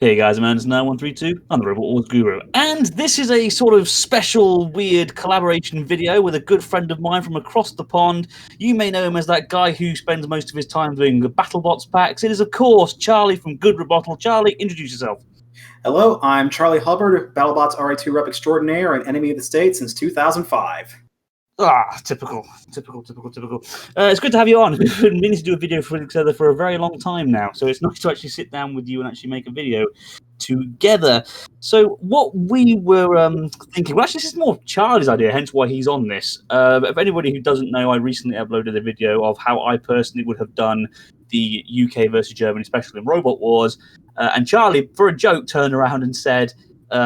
Hey guys, I'm Anderson9132. I'm the Robot Wars Guru, and this is a sort of special, weird collaboration video with a good friend of mine from across the pond. You may know him as that guy who spends most of his time doing the BattleBots packs. It is, of course, Charlie from Good Robottal. Charlie, introduce yourself. Hello, I'm Charlie Hubbard, BattleBots RA2 Rep Extraordinaire and Enemy of the State since 2005. Typical. It's good to have you on. We've been meaning to do a video for each other for a very long time now, so it's nice to actually sit down with you and actually make a video together. So what we were thinking, well, actually, this is more Charlie's idea, hence why he's on this. If anybody who doesn't know, I recently uploaded a video of how I personally would have done the UK versus Germany special in Robot Wars, and Charlie, for a joke, turned around and said,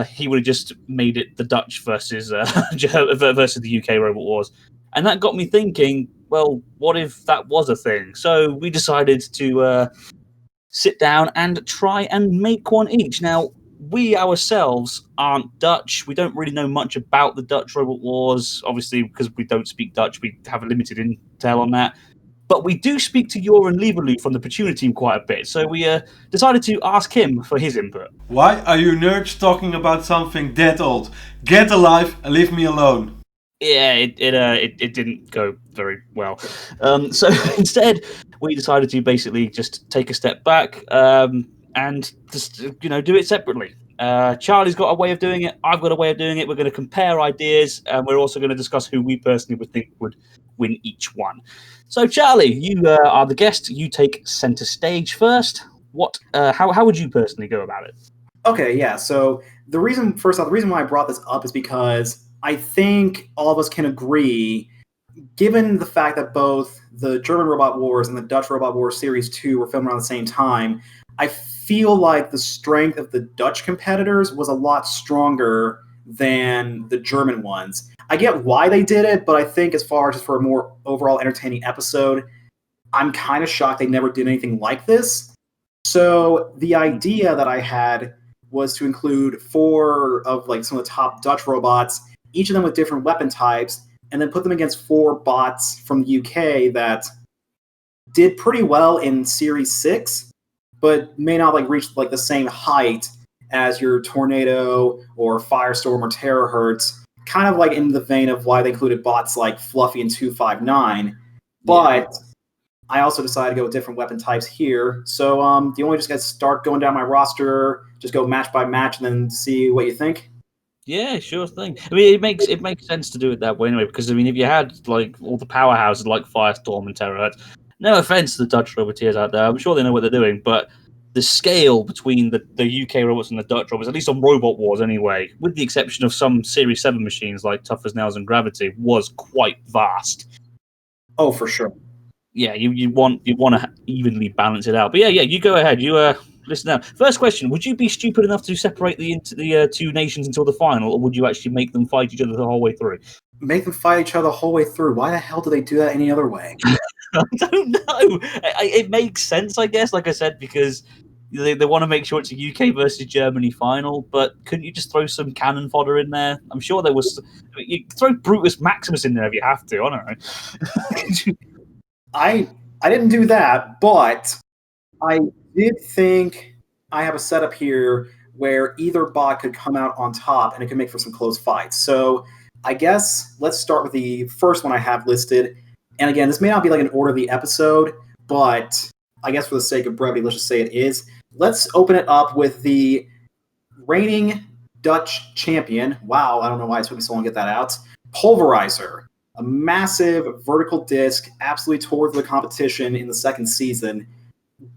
he would have just made it the Dutch versus versus the UK Robot Wars. And that got me thinking, well, what if that was a thing? So we decided to sit down and try and make one each. Now, we ourselves aren't Dutch. We don't really know much about the Dutch Robot Wars. Obviously, because we don't speak Dutch, we have a limited intel on that. But we do speak to Jeroen Lieverloo from the Petunia team quite a bit, so we decided to ask him for his input. Why are you nerds talking about something that old? Get alive and leave me alone. Yeah, it didn't go very well. So instead, we decided to basically just take a step back and just do it separately. Charlie's got a way of doing it. I've got a way of doing it. We're going to compare ideas, and we're also going to discuss who we personally would think would win each one. So, Charlie, you are the guest. You take center stage first. How would you personally go about it? Okay, yeah. So the reason why I brought this up is because I think all of us can agree, given the fact that both the German Robot Wars and the Dutch Robot Wars Series 2 were filmed around the same time, I feel like the strength of the Dutch competitors was a lot stronger than the German ones. I get why they did it, but I think as far as just for a more overall entertaining episode, I'm kind of shocked they never did anything like this. So the idea that I had was to include 4 of some of the top Dutch robots, each of them with different weapon types, and then put them against 4 bots from the UK that did pretty well in Series 6, but may not reach the same height as your Tornado or Firestorm or Terahertz, kind of in the vein of why they included bots like Fluffy and 259. But I also decided to go with different weapon types here. So do you want to just start going down my roster, just go match by match, and then see what you think? Yeah, sure thing. I mean, it makes sense to do it that way anyway, because I mean, if you had all the powerhouses like Firestorm and Terahertz, no offense to the Dutch roboteers out there, I'm sure they know what they're doing, but the scale between the UK robots and the Dutch robots, at least on Robot Wars anyway, with the exception of some Series 7 machines like Tough as Nails and Gravity, was quite vast. Oh, for sure. Yeah, you want to evenly balance it out. But yeah, you go ahead. You listen now. First question: would you be stupid enough to separate the 2 nations until the final, or would you actually make them fight each other the whole way through? Make them fight each other the whole way through. Why the hell do they do that any other way? I don't know. It makes sense, I guess. Like I said, because they want to make sure it's a UK versus Germany final. But couldn't you just throw some cannon fodder in there? I'm sure there was. You throw Brutus Maximus in there if you have to. I don't know. I didn't do that, but I did think I have a setup here where either bot could come out on top and it could make for some close fights. So I guess let's start with the first one I have listed. And again, this may not be an order of the episode, but I guess for the sake of brevity, let's just say it is. Let's open it up with the reigning Dutch champion. Wow, I don't know why it took me so long to get that out. Pulverizer. A massive vertical disc, absolutely tore through the competition in the second season.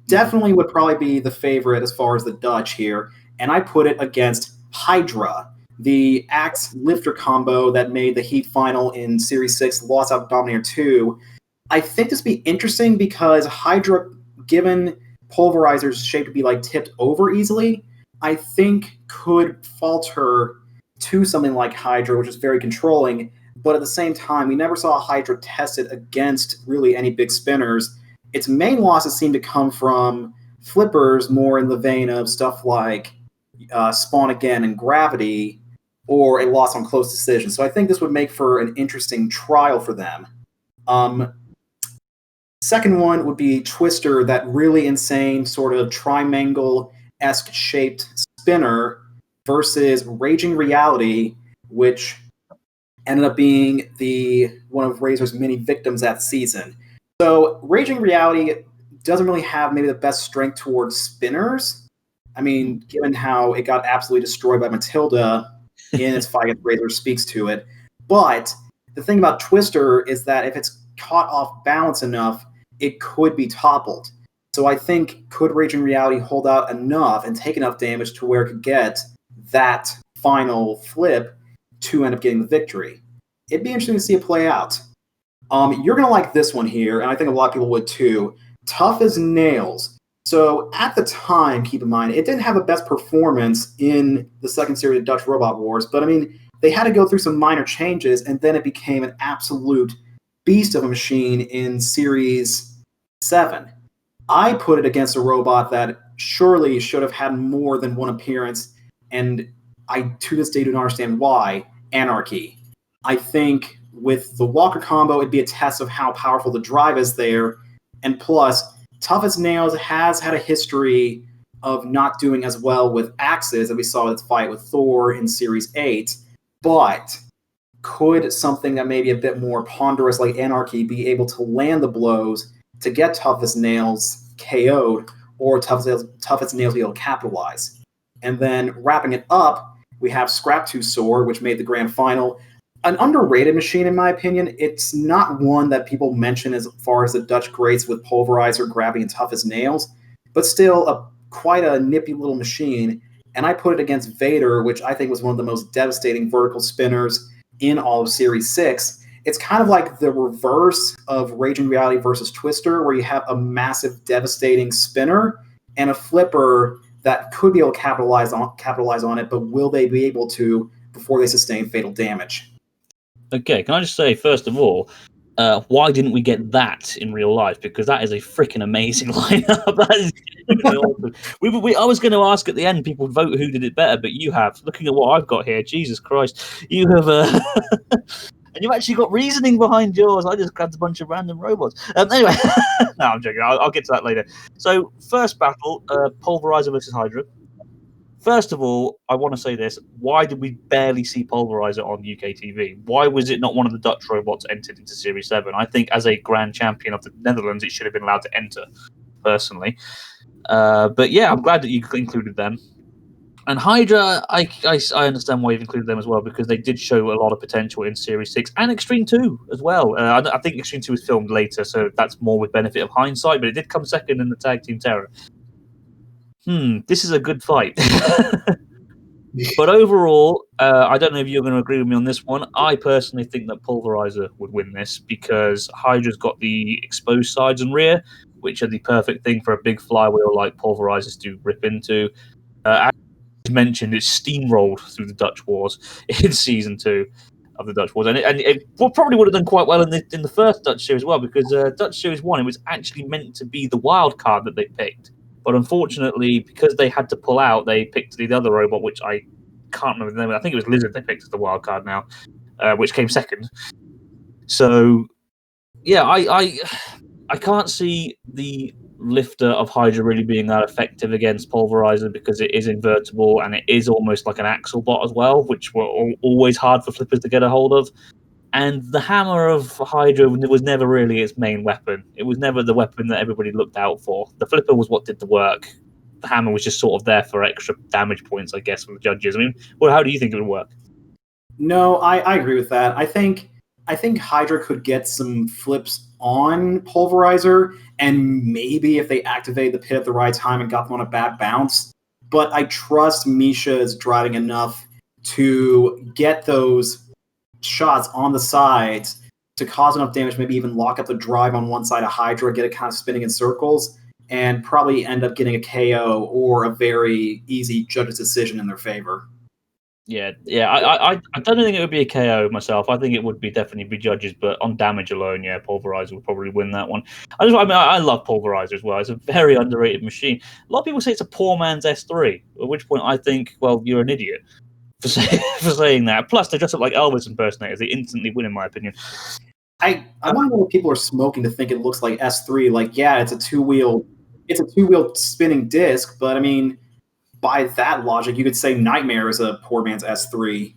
Definitely would probably be the favorite as far as the Dutch here. And I put it against Hydra, the axe lifter combo that made the Heat final in Series 6, lost out to Dominator 2. I think this would be interesting because Hydra, given Pulverizer's shape to be tipped over easily, I think could falter to something like Hydra, which is very controlling. But at the same time, we never saw Hydra tested against really any big spinners. Its main losses seem to come from flippers, more in the vein of stuff like Spawn Again and Gravity, or a loss on close decision. So I think this would make for an interesting trial for them. Second one would be Twister, that really insane sort of trimangle esque shaped spinner versus Raging Reality, which ended up being one of Razor's many victims that season. So Raging Reality doesn't really have maybe the best strength towards spinners. I mean, given how it got absolutely destroyed by Matilda in its fight against Razor speaks to it. But the thing about Twister is that if it's caught off balance enough, it could be toppled. So I think, could Raging Reality hold out enough and take enough damage to where it could get that final flip to end up getting the victory? It'd be interesting to see it play out. You're going to like this one here, and I think a lot of people would too. Tough as Nails. So at the time, keep in mind, it didn't have the best performance in the second series of Dutch Robot Wars, but I mean, they had to go through some minor changes, and then it became an absolute beast of a machine in Series 7. I put it against a robot that surely should have had more than one appearance, and I to this day do not understand why. Anarchy. I think with the Walker combo, it'd be a test of how powerful the drive is there, and plus, Tough as Nails has had a history of not doing as well with axes that we saw in its fight with Thor in Series 8, but could something that may be a bit more ponderous like Anarchy be able to land the blows to get Tough as Nails KO'd, or Tough as Nails be able to capitalize? And then wrapping it up, we have Scrap 2 Sword, which made the grand final. An underrated machine, in my opinion. It's not one that people mention as far as the Dutch greats with Pulverizer, Gravity, and Tough as Nails, but still quite a nippy little machine. And I put it against Vader, which I think was one of the most devastating vertical spinners in all of Series 6. It's kind of like the reverse of Raging Reality versus Twister, where you have a massive, devastating spinner and a flipper that could be able to capitalize on it, but will they be able to before they sustain fatal damage? Okay, can I just say, first of all, why didn't we get that in real life? Because that is a freaking amazing lineup. That is awesome. I was going to ask at the end, people vote who did it better, but you have. Looking at what I've got here, Jesus Christ, you have, and you actually got reasoning behind yours. I just grabbed a bunch of random robots. Anyway, no, I'm joking. I'll get to that later. So, first battle, Pulverizer versus Hydra. First of all, I want to say this. Why did we barely see Pulverizer on UK TV? Why was it not one of the Dutch robots entered into Series 7? I think as a grand champion of the Netherlands, it should have been allowed to enter, personally. But yeah, I'm glad that you included them. And Hydra, I understand why you've included them as well, because they did show a lot of potential in Series 6 and Extreme 2 as well. I think Extreme 2 was filmed later, so that's more with benefit of hindsight, but it did come second in the Tag Team Terror. This is a good fight. But overall, I don't know if you're going to agree with me on this one. I personally think that Pulverizer would win this because Hydra's got the exposed sides and rear, which are the perfect thing for a big flywheel like Pulverizers to rip into. As mentioned, it's steamrolled through the Dutch Wars in Season 2 of the Dutch Wars. And it probably would have done quite well in the first Dutch Series as well, because Dutch Series 1, it was actually meant to be the wild card that they picked. But unfortunately, because they had to pull out, they picked the other robot, which I can't remember the name. I think it was Lizard they picked as the wild card now, which came second. So, yeah, I can't see the lifter of Hydra really being that effective against Pulverizer because it is invertible and it is almost like an axle bot as well, which were always hard for flippers to get a hold of. And the hammer of Hydra was never really its main weapon. It was never the weapon that everybody looked out for. The flipper was what did the work. The hammer was just sort of there for extra damage points, I guess, for the judges. I mean, well, how do you think it would work? No, I agree with that. I think Hydra could get some flips on Pulverizer, and maybe if they activate the pit at the right time and got them on a bad bounce. But I trust Misha is driving enough to get those shots on the sides to cause enough damage, maybe even lock up the drive on one side of Hydra, get it kind of spinning in circles, and probably end up getting a KO or a very easy judge's decision in their favor. Yeah. I don't think it would be a KO myself. I think it would definitely be judges, but on damage alone, yeah, Pulverizer would probably win that one. I love Pulverizer as well. It's a very underrated machine. A lot of people say it's a poor man's S3, at which point I think, well, you're an idiot for saying that. Plus, they dress up like Elvis impersonators. They instantly win, in my opinion. I wonder what people are smoking to think it looks like S3. Like, yeah, it's a two-wheel spinning disc, but I mean, by that logic, you could say Nightmare is a poor man's S3.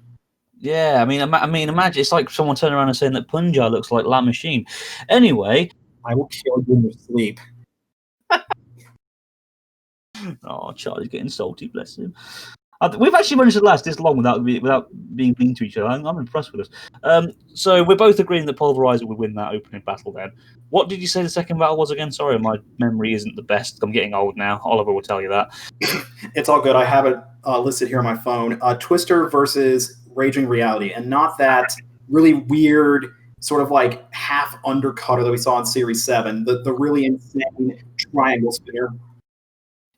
Yeah, I mean, imagine it's like someone turning around and saying that Punjab looks like La Machine. Anyway, I will kill you in your sleep. oh, Charlie's getting salty, bless him. We've actually managed to last this long without being mean to each other. I'm impressed with us. So we're both agreeing that Pulverizer would win that opening battle then. What did you say the second battle was again? Sorry, my memory isn't the best. I'm getting old now. Oliver will tell you that. It's all good. I have it listed here on my phone. Twister versus Raging Reality, and not that really weird sort of like half undercutter that we saw in Series 7, the really insane triangle spinner.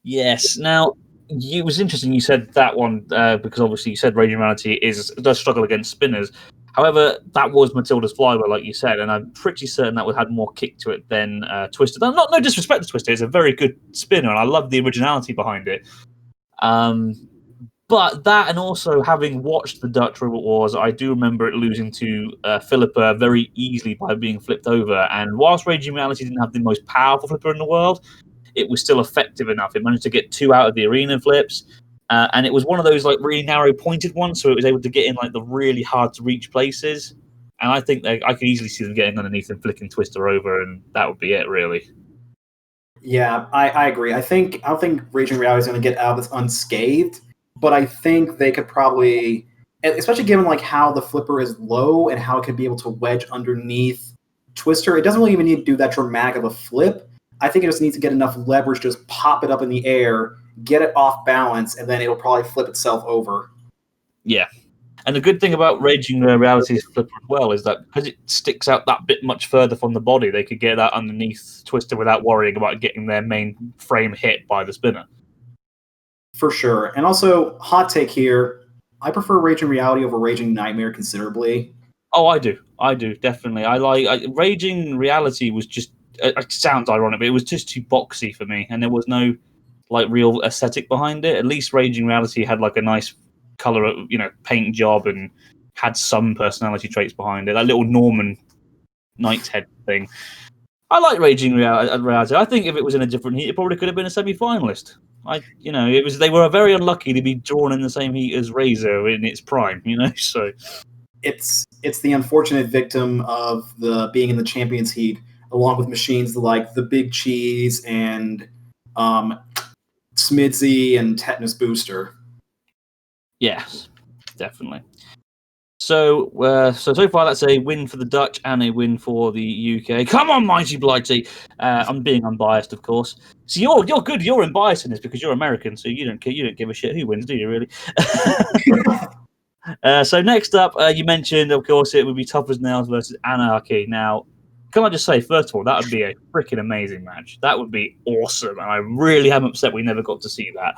Yes. Now, it was interesting you said that one because obviously you said Raging Reality does struggle against spinners. However, that was Matilda's flywheel, like you said, and I'm pretty certain that would have more kick to it than Twister. No disrespect to Twister, it's a very good spinner, and I love the originality behind it. But that, and also having watched the Dutch Robot Wars, I do remember it losing to Philippa very easily by being flipped over. And whilst Raging Reality didn't have the most powerful flipper in the world, it was still effective enough. It managed to get 2 out of the arena flips, and it was one of those like really narrow pointed ones, so it was able to get in like the really hard to reach places. And I think I could easily see them getting underneath and flicking Twister over, and that would be it, really. Yeah, I agree. I don't think Raging Reality is going to get out of this unscathed, but I think they could probably, especially given like how the flipper is low and how it could be able to wedge underneath Twister. It doesn't really even need to do that dramatic of a flip. I think it just needs to get enough leverage to just pop it up in the air, get it off balance, and then it'll probably flip itself over. Yeah. And the good thing about Raging Reality's flipper as well is that because it sticks out that bit much further from the body, they could get that underneath Twister without worrying about getting their main frame hit by the spinner. For sure. And also, hot take here, I prefer Raging Reality over Raging Nightmare considerably. Oh, I do, definitely. Raging Reality was just, it sounds ironic, but it was just too boxy for me, and there was no like real aesthetic behind it. At least Raging Reality had like a nice color, paint job, and had some personality traits behind it. That little Norman knight's head thing. I like Raging Reality. I think if it was in a different heat, it probably could have been a semi-finalist. They were very unlucky to be drawn in the same heat as Razor in its prime. So it's the unfortunate victim of the being in the Champions Heat, along with machines like the Big Cheese and Smidsy and Tetanus Booster. Yes, definitely. So far that's a win for the Dutch and a win for the UK. Come on, Mighty Blighty! I'm being unbiased, of course. So you're good. You're unbiased in this because you're American, so you don't give a shit who wins, do you? Really? So next up, you mentioned, of course, it would be Tough as Nails versus Anarchy. Now, can I just say, first of all, that would be a freaking amazing match. That would be awesome, and I really am upset we never got to see that.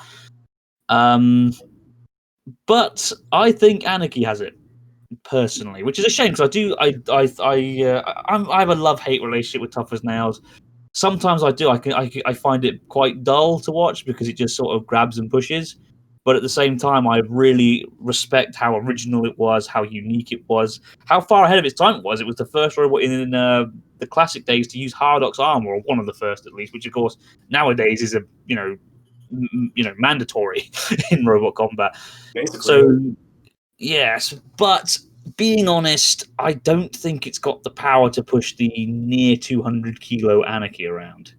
But I think Anarchy has it personally, which is a shame because I have a love-hate relationship with Tough as Nails. Sometimes I do. I find it quite dull to watch because it just sort of grabs and pushes. But at the same time, I really respect how original it was, how unique it was, how far ahead of its time it was. It was the first robot in the classic days to use Hardock's armor, or one of the first at least, which of course nowadays is mandatory in robot combat. Basically. So yes, but being honest, I don't think it's got the power to push the near 200 kilo Anarchy around.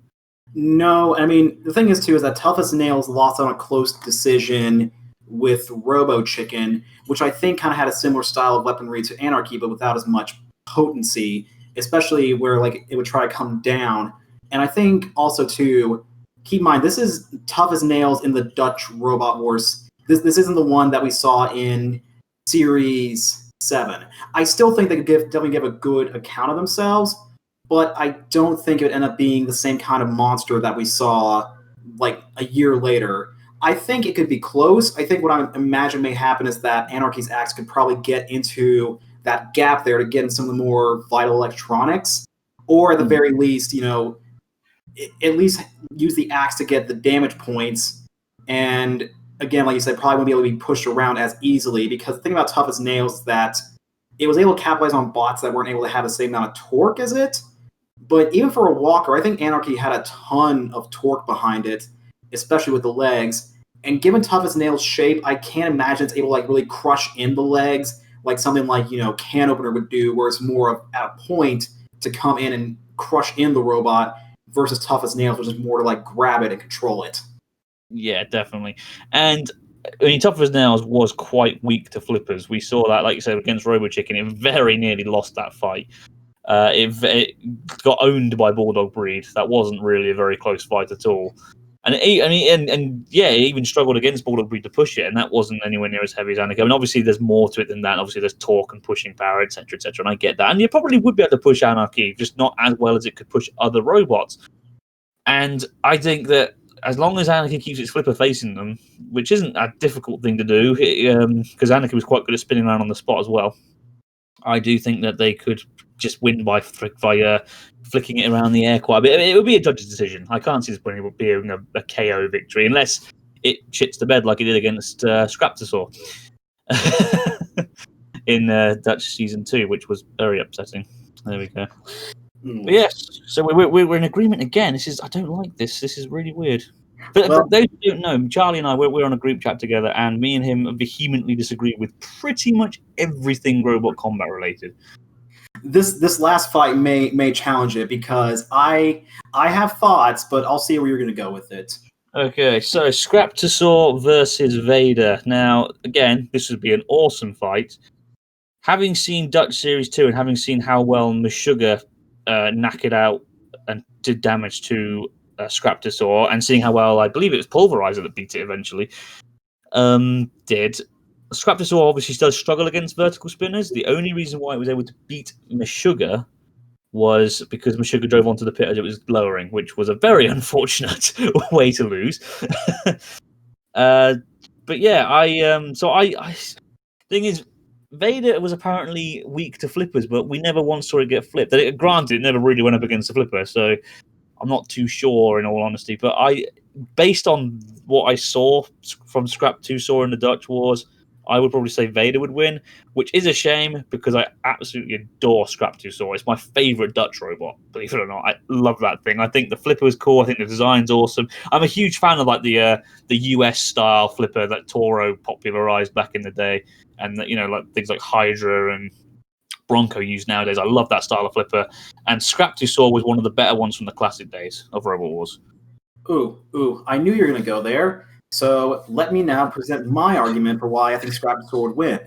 No, I mean, the thing is, too, is that Tough as Nails lost on a close decision with Robo Chicken, which I think kind of had a similar style of weaponry to Anarchy, but without as much potency, especially where like it would try to come down. And I think also, too, keep in mind, this is Tough as Nails in the Dutch Robot Wars. This isn't the one that we saw in Series 7. I still think they could definitely give a good account of themselves, but I don't think it would end up being the same kind of monster that we saw like a year later. I think it could be close. I think what I imagine may happen is that Anarchy's axe could probably get into that gap there to get in some of the more vital electronics, or at the very least, at least use the axe to get the damage points. And again, like you said, probably won't be able to be pushed around as easily, because the thing about Tough as Nails is that it was able to capitalize on bots that weren't able to have the same amount of torque as it. But even for a walker, I think Anarchy had a ton of torque behind it, especially with the legs. And given Tough as Nails' shape, I can't imagine it's able to like really crush in the legs like something like, Can Opener would do, where it's more of at a point to come in and crush in the robot versus Tough as Nails, which is more to like grab it and control it. Yeah, definitely. And I mean, Tough as Nails was quite weak to flippers. We saw that, like you said, against Robo Chicken. It very nearly lost that fight. It got owned by Bulldog Breed. That wasn't really a very close fight at all. And it even struggled against Bulldog Breed to push it, and that wasn't anywhere near as heavy as Anarchy. I mean, obviously, there's more to it than that. Obviously, there's torque and pushing power, etc., etc., and I get that. And you probably would be able to push Anarchy, just not as well as it could push other robots. And I think that as long as Anarchy keeps its flipper facing them, which isn't a difficult thing to do, because Anarchy was quite good at spinning around on the spot as well, I do think that they could just win by flicking it around the air quite a bit. It would be a judge's decision. I can't see this being a KO victory unless it shits the bed like it did against Scraptosaur in Dutch Season 2, which was very upsetting. There we go. But yes, so we're in agreement again. I don't like this. This is really weird. But those who don't know, Charlie and I, we're on a group chat together, and me and him vehemently disagree with pretty much everything robot combat related. This last fight may challenge it because I have thoughts, but I'll see where you're going to go with it. Okay, so Scraptosaur versus Vader. Now, again, this would be an awesome fight. Having seen Dutch Series 2 and having seen how well Meshuggah knackered out and did damage to Scraptosaur, and seeing how well, I believe it was Pulverizer that beat it eventually, did. Scraptosaur obviously does struggle against vertical spinners. The only reason why it was able to beat Meshuggah was because Meshuggah drove onto the pit as it was lowering, which was a very unfortunate way to lose. But yeah, thing is, Vader was apparently weak to flippers, but we never once saw it get flipped. Granted, it never really went up against a flipper, so I'm not too sure, in all honesty. But based on what I saw from Scraptosaur in the Dutch Wars, I would probably say Vader would win, which is a shame because I absolutely adore Scraptosaur. It's my favorite Dutch robot, believe it or not. I love that thing. I think the flipper is cool. I think the design's awesome. I'm a huge fan of like the US style flipper that Toro popularized back in the day, and like things like Hydra and Bronco use nowadays. I love that style of flipper, and Scraptosaur was one of the better ones from the classic days of Robot Wars. Ooh! I knew you were going to go there. So let me now present my argument for why I think Scraptosaur would win.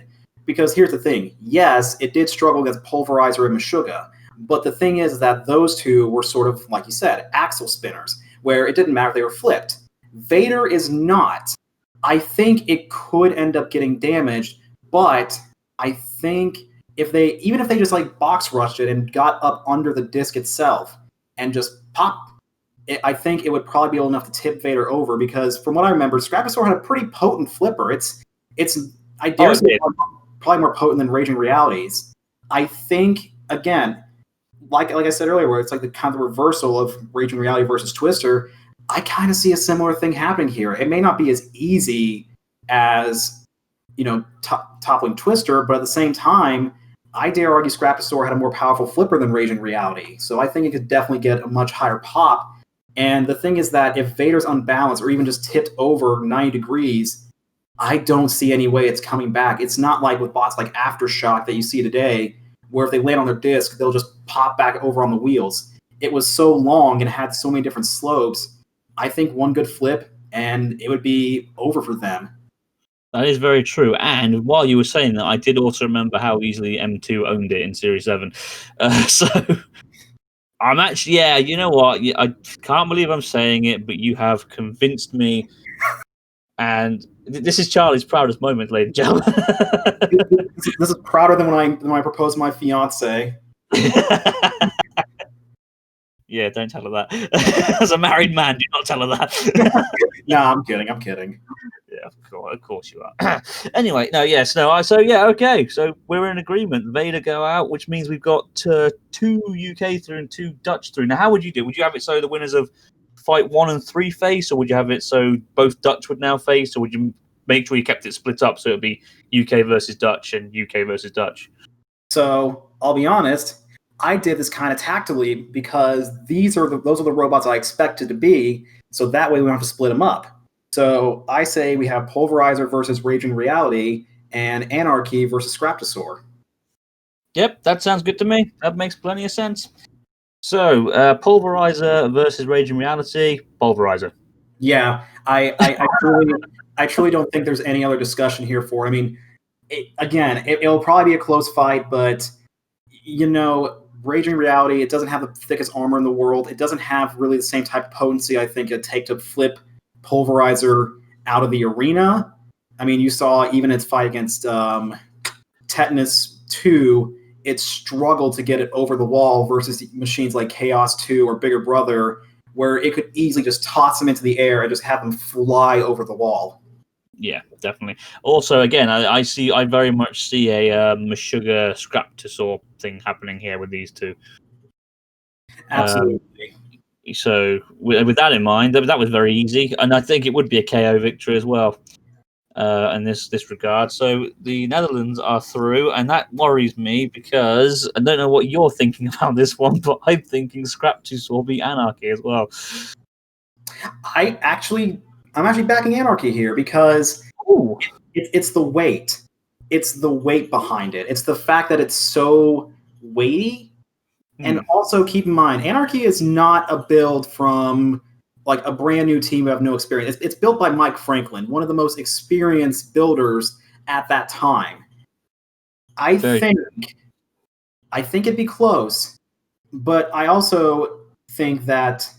Because here's the thing. Yes, it did struggle against Pulverizer and Meshuggah, but the thing is that those two were sort of, like you said, axle spinners, where it didn't matter if they were flipped. Vader is not. I think it could end up getting damaged, but I think even if they just like box rushed it and got up under the disc itself and just pop, I think it would probably be old enough to tip Vader over, because from what I remember, Scraptosaur had a pretty potent flipper. I dare say probably more potent than Raging Realities. I think, again, like I said earlier, where it's like the kind of the reversal of Raging Reality versus Twister, I kind of see a similar thing happening here. It may not be as easy as, toppling Twister, but at the same time, I dare argue Scraptosaur had a more powerful flipper than Raging Reality. So I think it could definitely get a much higher pop. And the thing is that if Vader's unbalanced or even just tipped over 90 degrees, I don't see any way it's coming back. It's not like with bots like Aftershock that you see today, where if they land on their disc, they'll just pop back over on the wheels. It was so long and had so many different slopes. I think one good flip and it would be over for them. That is very true. And while you were saying that, I did also remember how easily M2 owned it in Series 7. So I'm actually, you know what? I can't believe I'm saying it, but you have convinced me. And this is Charlie's proudest moment, ladies and gentlemen. This is prouder than when I proposed my fiance. Yeah, don't tell her that. As a married man, do not tell her that. No, I'm kidding. Yeah, of course you are. Anyway, okay. So we're in agreement. Vader go out, which means we've got 2 UK through and 2 Dutch through. Now, how would you do? Would you have it so the winners of fight 1 and 3 face, or would you have it so both Dutch would now face, or would you make sure you kept it split up so it'd be UK versus Dutch and UK versus Dutch? So I'll be honest, I did this kind of tactically because those are the robots I expected to be, so that way we don't have to split them up. So I say we have Pulverizer versus Raging Reality and Anarchy versus Scraptosaur. Yep, that sounds good to me. That makes plenty of sense. So, Pulverizer versus Raging Reality, Pulverizer. Yeah, I truly don't think there's any other discussion here for it. I mean, it'll probably be a close fight, but Raging Reality, it doesn't have the thickest armor in the world. It doesn't have really the same type of potency I think it'd take to flip Pulverizer out of the arena. I mean, you saw even its fight against Tetanus 2, it struggled to get it over the wall versus machines like Chaos 2 or Bigger Brother, where it could easily just toss them into the air and just have them fly over the wall. Yeah, definitely. Also, again, I very much see a Meshuggah Scraptosaur thing happening here with these two. Absolutely. So, with that in mind, that was very easy, and I think it would be a KO victory as well. In this regard, so the Netherlands are through, and that worries me because I don't know what you're thinking about this one, but I'm thinking Scraptosaur beat Anarchy as well. I'm actually backing Anarchy here because it's the weight. It's the weight behind it. It's the fact that it's so weighty. And also keep in mind, Anarchy is not a build from like a brand new team who have no experience. It's built by Mike Franklin, one of the most experienced builders at that time. I think it'd be close, but I also think that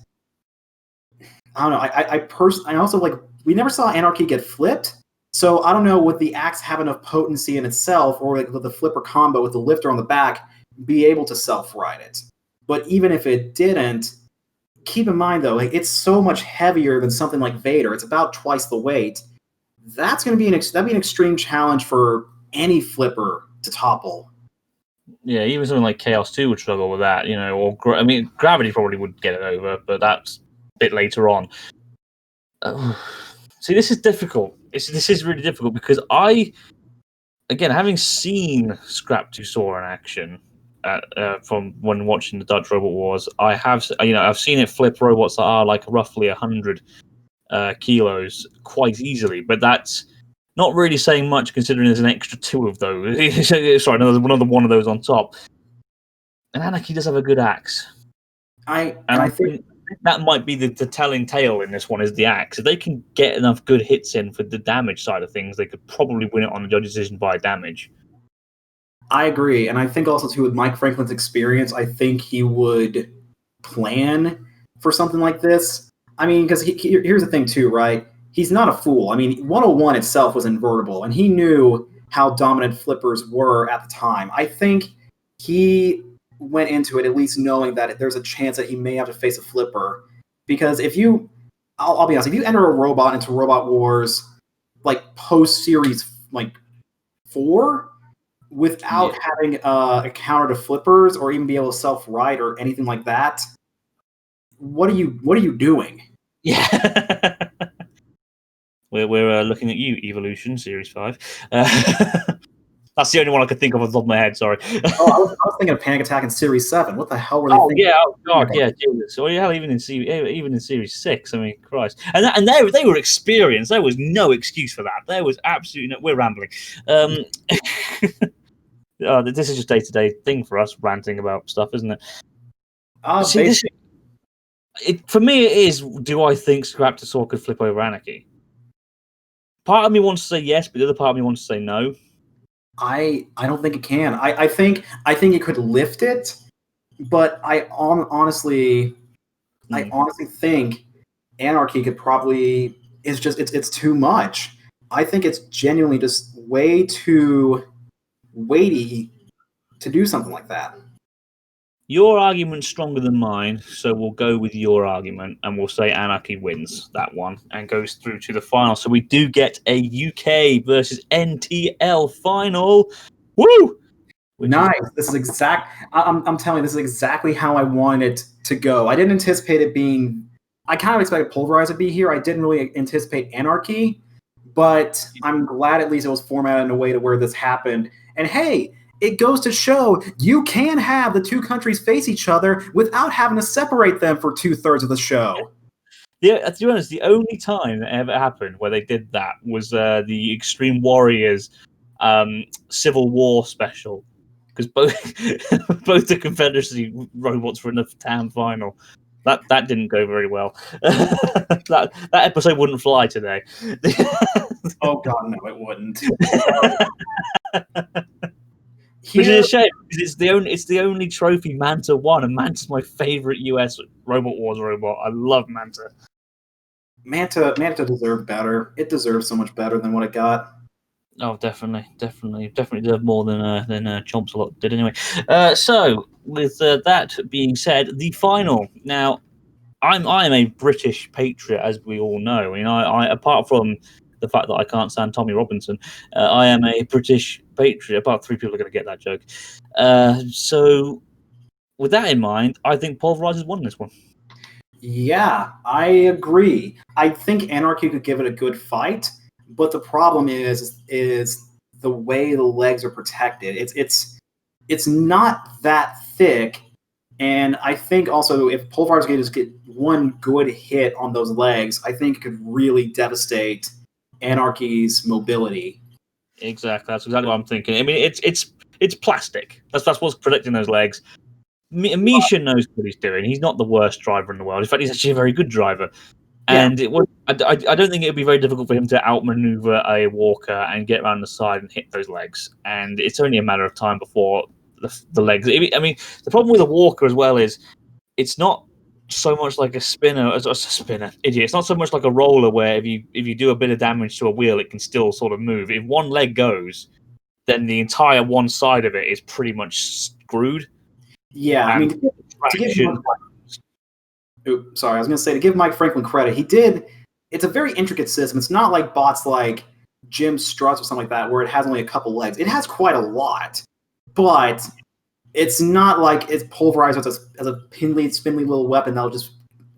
I don't know. I also like we never saw Anarchy get flipped, so I don't know would the axe have enough potency in itself, or like the flipper combo with the lifter on the back be able to self-ride it. But even if it didn't, keep in mind though, like it's so much heavier than something like Vader. It's about twice the weight. That's going to be an extreme challenge for any flipper to topple. Yeah, even something like Chaos 2 would struggle with that, or Gravity probably would get it over, but that's a bit later on. See, this is difficult. This is really difficult because again, having seen Scraptosaur in action from when watching the Dutch Robot Wars, I've seen it flip robots that are like roughly 100 kilos quite easily, but that's not really saying much considering there's an extra two of those. Sorry, another one of those on top. And Anarchy does have a good axe. I think that might be the telling tale in this one is the axe. If they can get enough good hits in for the damage side of things, they could probably win it on the judge's decision by damage. I agree, and I think also too with Mike Franklin's experience, I think he would plan for something like this. I mean, because here's the thing too, right? He's not a fool. I mean, 101 itself was invertible, and he knew how dominant flippers were at the time. I think he went into it at least knowing that there's a chance that he may have to face a flipper. Because I'll be honest, if you enter a robot into Robot Wars, like post-series like 4, without having a counter to flippers or even be able to self-ride or anything like that, what are you doing? Yeah. We're looking at you, Evolution Series 5. That's the only one I could think of off the top of my head, sorry. I was thinking of Panic Attack in Series 7. What the hell were they thinking? Yeah, oh god, yeah, Jesus. Or hell, even in Series 6, I mean, Christ. And they were experienced. There was no excuse for that. There was absolutely no... We're rambling. This is just day-to-day thing for us, ranting about stuff, isn't it? For me, it is, do I think Scraptosaur could flip over Anarchy? Part of me wants to say yes, but the other part of me wants to say no. I don't think it can. I think it could lift it, but I honestly think Anarchy could probably it's too much. I think it's genuinely just way too weighty to do something like that. Your argument's stronger than mine, so we'll go with your argument, and we'll say Anarchy wins that one and goes through to the final. So we do get a UK versus NTL final. Woo! Nice. This is I'm telling you, this is exactly how I wanted it to go. I didn't anticipate it being... I kind of expected Pulverize to be here. I didn't really anticipate Anarchy, but I'm glad at least it was formatted in a way to where this happened. And hey, it goes to show you can have the two countries face each other without having to separate them for 2/3 of the show. To be honest, the only time that ever happened where they did that was the Extreme Warriors Civil War special, because both both the Confederacy robots were in the TAM final. That didn't go very well. that episode wouldn't fly today. Oh God, no, it wouldn't. Which is a shame because it's the only trophy Manta won, and Manta's my favorite US Robot Wars robot. I love Manta. Manta deserved better. It deserved so much better than what it got. Oh, definitely deserved more than Chomps a lot did anyway. So with that being said, the final. Now, I am a British patriot, as we all know. I apart from the fact that I can't stand Tommy Robinson, I am a British patriot. About 3 people are going to get that joke. So with that in mind, I think Pulverizer's won this one. Yeah, I agree. I think Anarchy could give it a good fight, but the problem is the way the legs are protected. It's not that thick, and I think also if Pulverizer could just get one good hit on those legs, I think it could really devastate Anarchy's mobility. Exactly, that's exactly what I'm thinking. I mean, it's plastic. That's what's protecting those legs. Misha knows what he's doing. He's not the worst driver in the world. In fact, he's actually a very good driver. And it would. I don't think it would be very difficult for him to outmaneuver a walker and get around the side and hit those legs. And it's only a matter of time before the legs. I mean, the problem with a walker as well is it's not so much like a spinner as a spinner. Idiot. It's not so much like a roller where if you do a bit of damage to a wheel, it can still sort of move. If one leg goes, then the entire one side of it is pretty much screwed. Yeah, I mean, to give Mike Franklin credit, he did. It's a very intricate system. It's not like bots like Jim Struts or something like that, where it has only a couple legs. It has quite a lot, but it's not like it's pulverized as a spindly little weapon that'll just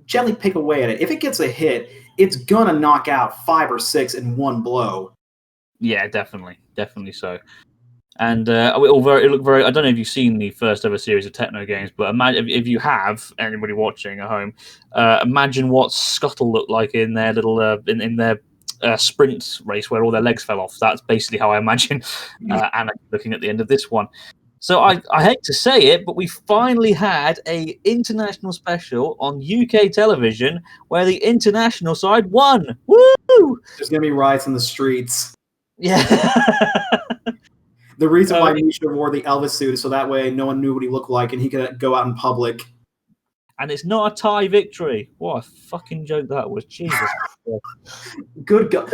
gently pick away at it. If it gets a hit, it's gonna knock out 5 or 6 in one blow. Yeah, definitely so. And it looked very. I don't know if you've seen the first ever series of Techno games, but imagine if you have, anybody watching at home, imagine what Scuttle looked like in their little in their sprint race where all their legs fell off. That's basically how I imagine Anna looking at the end of this one. So I hate to say it, but we finally had a international special on UK television where the international side won. Woo! There's gonna be riots in the streets. Yeah. The reason why Misha wore the Elvis suit is so that way no one knew what he looked like and he could go out in public. And it's not a tie victory. What a fucking joke that was. Jesus. Good God.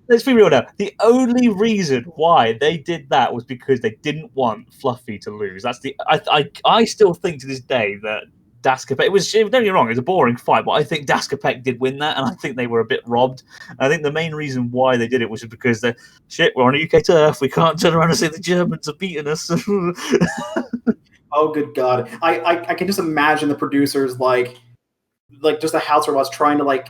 Let's be real now. The only reason why they did that was because they didn't want Fluffy to lose. That's I still think to this day that Daskapek, don't get me wrong, it was a boring fight, but I think Daskapek did win that, and I think they were a bit robbed. I think the main reason why they did it was because we're on a UK turf, we can't turn around and say the Germans are beating us. Oh, good God. I can just imagine the producers like just the house robots trying to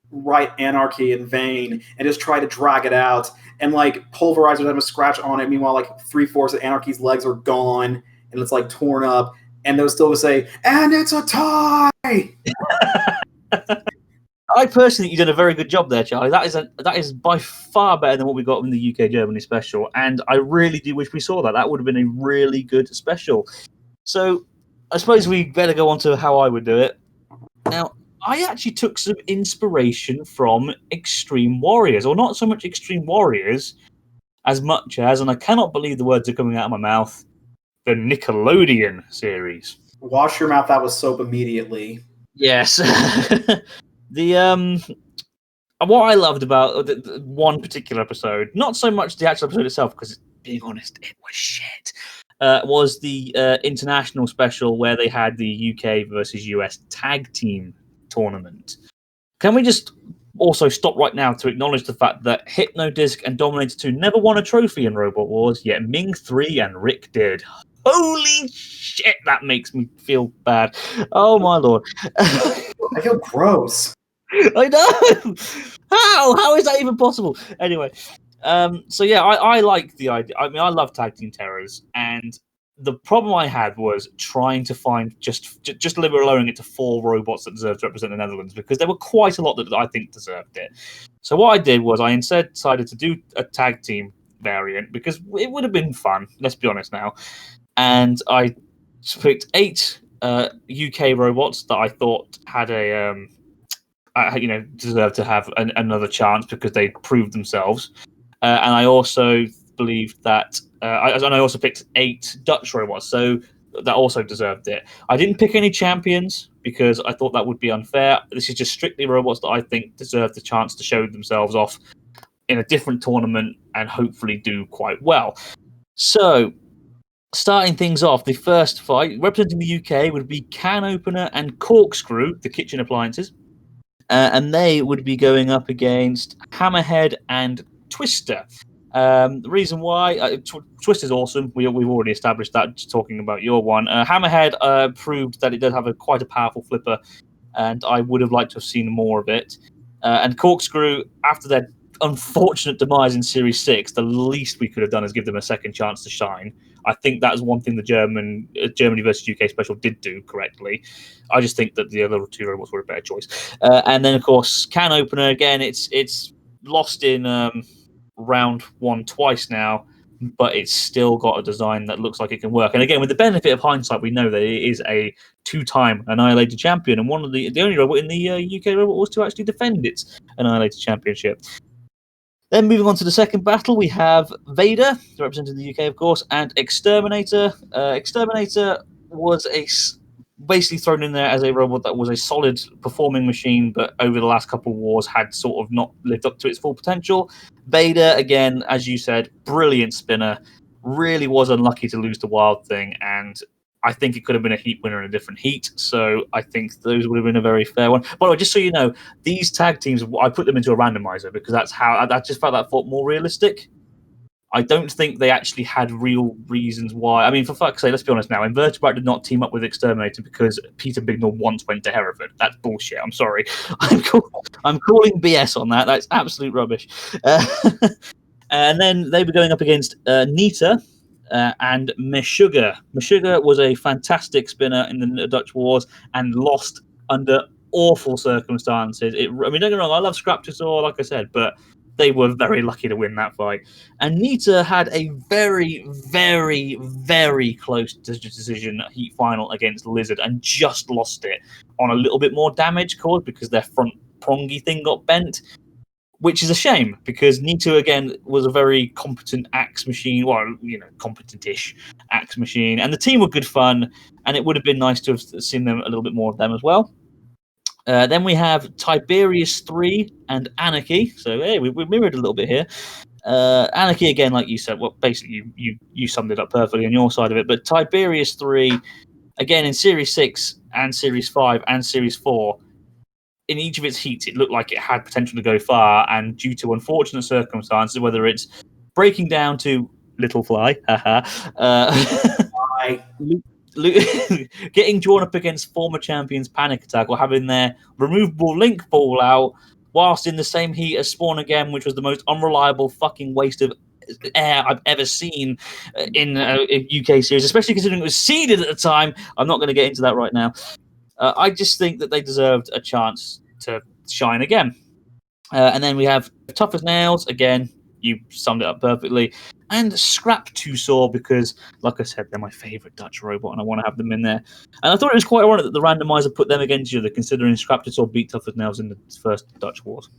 write Anarchy in vain and just try to drag it out, and Pulverizers have a scratch on it, meanwhile 3/4 of Anarchy's legs are gone and it's torn up. And they'll still say, and it's a tie! I personally think you did a very good job there, Charlie. That is by far better than what we got in the UK Germany special, and I really do wish we saw that. That would have been a really good special. So I suppose we better go on to how I would do it. Now, I actually took some inspiration from Extreme Warriors, or not so much Extreme Warriors as much as, and I cannot believe the words are coming out of my mouth, the Nickelodeon series. Wash your mouth out with soap immediately. Yes. What I loved about the one particular episode, not so much the actual episode itself, because being honest, it was shit, was the international special where they had the UK versus US tag team tournament. Can we just also stop right now to acknowledge the fact that Hypnodisc and Dominator 2 never won a trophy in Robot Wars, yet Ming 3 and Rick did. Holy shit, that makes me feel bad. Oh my lord. I feel gross. I know. How is that even possible? Anyway, so yeah, I like the idea. I mean, I love tag team terrors, and the problem I had was trying to find just lowering it to 4 robots that deserve to represent the Netherlands, because there were quite a lot that I think deserved it. So what I did was I instead decided to do a tag team variant, because it would have been fun, let's be honest now. And I picked 8 UK robots that I thought had deserved to have another chance because they proved themselves. And I also believed that I also picked 8 Dutch robots, so that also deserved it. I didn't pick any champions because I thought that would be unfair. This is just strictly robots that I think deserve the chance to show themselves off in a different tournament and hopefully do quite well. So, starting things off, the first fight representing the UK would be Can Opener and Corkscrew, the kitchen appliances. And they would be going up against Hammerhead and Twister. The reason why Twister's awesome. We've already established that. Just talking about your one, Hammerhead proved that it does have quite a powerful flipper, and I would have liked to have seen more of it. And Corkscrew, after their unfortunate demise in Series 6, the least we could have done is give them a second chance to shine. I think that is one thing the Germany versus UK special did do correctly. I just think that the other 2 robots were a better choice. And then, of course, Can Opener, again, it's lost in round 1 twice now, but it's still got a design that looks like it can work. And again, with the benefit of hindsight, we know that it is a 2-time Annihilator champion, and one of the only robot in the UK robot was to actually defend its Annihilator championship. Then moving on to the second battle, we have Vader, representing the UK, of course, and Exterminator. Exterminator was basically thrown in there as a robot that was a solid performing machine, but over the last couple of wars had sort of not lived up to its full potential. Vader, again, as you said, brilliant spinner, really was unlucky to lose the Wild Thing, and I think it could have been a heat winner in a different heat, so I think those would have been a very fair one. By the way, just so you know, these tag teams, I put them into a randomizer because that's how I just felt that felt more realistic. I don't think they actually had real reasons why. I mean, for fuck's sake, let's be honest now. Invertebrate did not team up with Exterminator because Peter Bignell once went to Hereford. That's bullshit. I'm sorry. I'm calling BS on that. That's absolute rubbish. And then they were going up against Nita and Meshuggah. Meshuggah was a fantastic spinner in the Dutch Wars and lost under awful circumstances. I mean, don't get me wrong, I love Scraptosaur, like I said, but they were very lucky to win that fight. And Nita had a very, very, very close decision heat final against Lizard and just lost it on a little bit more damage caused because their front prongy thing got bent, which is a shame because Nita, again, was a very competent axe machine, well, competent-ish axe machine, and the team were good fun, and it would have been nice to have seen them a little bit more of them as well. Then we have Tiberius 3 and Anarchy. So, hey, we mirrored a little bit here. Anarchy, again, like you said, well, basically you summed it up perfectly on your side of it. But Tiberius 3, again, in Series 6 and Series 5 and Series 4, in each of its heats, it looked like it had potential to go far. And due to unfortunate circumstances, whether it's breaking down to Little Fly, getting drawn up against former champions Panic Attack, or having their removable link fall out whilst in the same heat as Spawn again, which was the most unreliable fucking waste of air I've ever seen in a UK series, especially considering it was seeded at the time. I'm not going to get into that right now. I just think that they deserved a chance to shine again. And then we have Tough as Nails. Again, you summed it up perfectly. And Scraptosaur, because, like I said, they're my favourite Dutch robot, and I want to have them in there. And I thought it was quite ironic that the randomizer put them against each other, considering Scraptosaur beat Tough as Nails in the first Dutch Wars.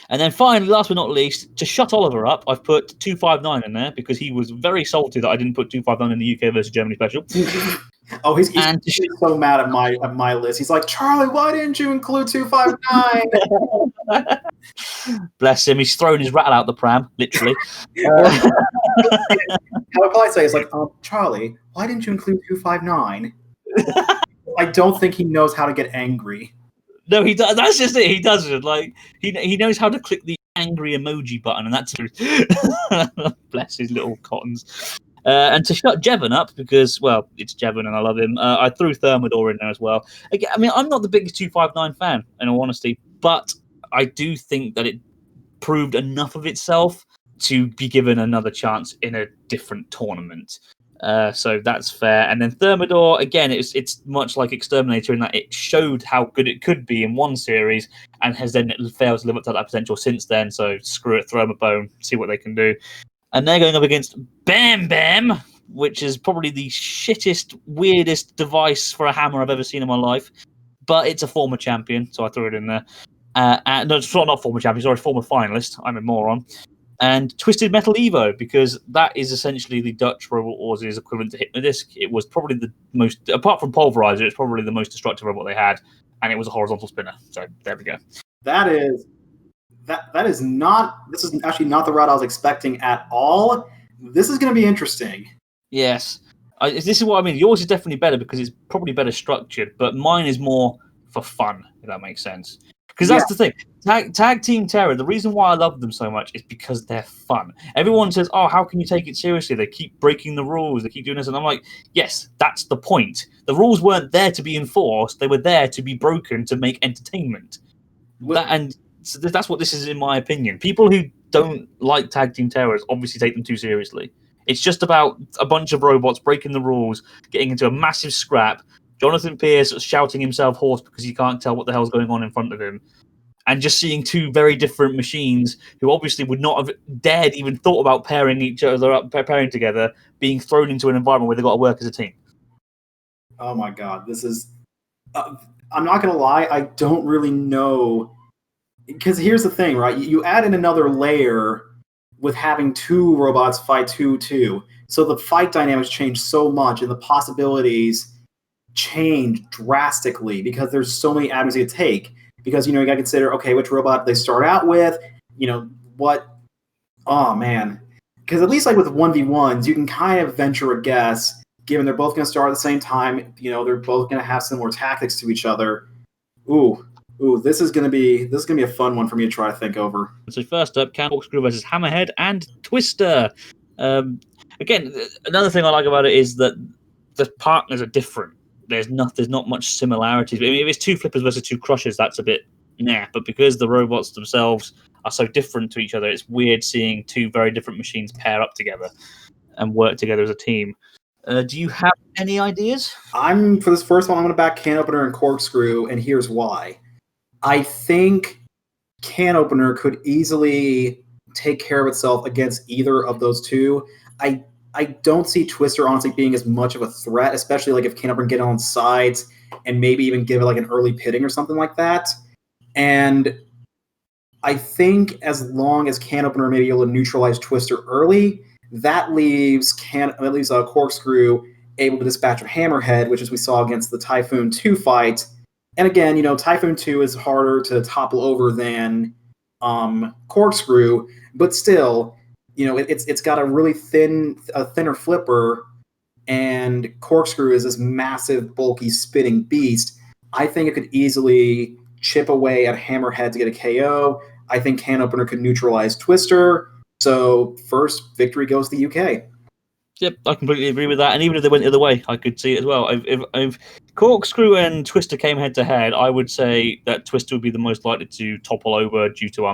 And then finally, last but not least, to shut Oliver up, I've put 259 in there because he was very salty that I didn't put 259 in the UK versus Germany special. Oh, he's so mad at my list. He's like, Charlie, why didn't you include 259? Bless him. He's thrown his rattle out the pram, literally. How would I say? It's like, Charlie, why didn't you include 259? I don't think he knows how to get angry. No, he does. That's just it. He doesn't. Like he knows how to click the angry emoji button, and that's bless his little cottons. And to shut Jevon up, because, well, it's Jevon and I love him, I threw Thermidor in there as well. Again, I mean, I'm not the biggest 259 fan, in all honesty, but I do think that it proved enough of itself to be given another chance in a different tournament. So that's fair. And then Thermidor, again, it's much like Exterminator in that it showed how good it could be in one series and has then failed to live up to that potential since then. So screw it, throw them a bone, see what they can do. And they're going up against Bam Bam, which is probably the shittest, weirdest device for a hammer I've ever seen in my life. But it's a former champion, so I threw it in there. No, it's not former champion, sorry, former finalist. I'm a moron. And Twisted Metal Evo, because that is essentially the Dutch Robot Wars' equivalent to Hypnodisc. It was probably the most, apart from Pulverizer, it's probably the most destructive robot they had, and it was a horizontal spinner. So there we go. That is not. This is actually not the route I was expecting at all. This is going to be interesting. Yes, this is what I mean. Yours is definitely better because it's probably better structured, but mine is more for fun, if that makes sense. Because that's the thing. Tag Team Terror, the reason why I love them so much is because they're fun. Everyone says, oh, how can you take it seriously? They keep breaking the rules. They keep doing this. And I'm like, yes, that's the point. The rules weren't there to be enforced. They were there to be broken to make entertainment. So that's what this is, in my opinion. People who don't like Tag Team Terrors obviously take them too seriously. It's just about a bunch of robots breaking the rules, getting into a massive scrap, Jonathan Pierce shouting himself hoarse because he can't tell what the hell's going on in front of him, and just seeing two very different machines who obviously would not have dared even thought about pairing each other up, pairing together, being thrown into an environment where they've got to work as a team. Oh my god, this is... I'm not going to lie, I don't really know. Because here's the thing, right? You add in another layer with having two robots fight 2-2. So the fight dynamics change so much, and the possibilities change drastically because there's so many avenues you take. Because, you got to consider, okay, which robot they start out with, what... Oh, man. Because at least like with 1v1s, you can kind of venture a guess, given they're both going to start at the same time, they're both going to have similar tactics to each other. Ooh, this is gonna be a fun one for me to try to think over. So first up, Corkscrew versus Hammerhead and Twister. Again, another thing I like about it is that the partners are different. There's not much similarities. I mean, if it's two flippers versus two crushers, that's a bit nah. But because the robots themselves are so different to each other, it's weird seeing two very different machines pair up together and work together as a team. Do you have any ideas? For this first one, I'm going to back Can Opener and Corkscrew, and here's why. I think Can Opener could easily take care of itself against either of those two. I don't see Twister honestly being as much of a threat, especially like if Can Opener get on sides and maybe even give it like an early pitting or something like that. And I think as long as Can Opener may be able to neutralize Twister early, that leaves Corkscrew able to dispatch a Hammerhead, which as we saw against the Typhoon 2 fight. And again, Typhoon 2 is harder to topple over than Corkscrew, but still, it's got a really thinner flipper, and Corkscrew is this massive, bulky, spinning beast. I think it could easily chip away at Hammerhead to get a KO. I think Can Opener could neutralize Twister. So first victory goes to the UK. Yep, I completely agree with that. And even if they went the other way, I could see it as well. If Corkscrew and Twister came head to head, I would say that Twister would be the most likely to topple over due to a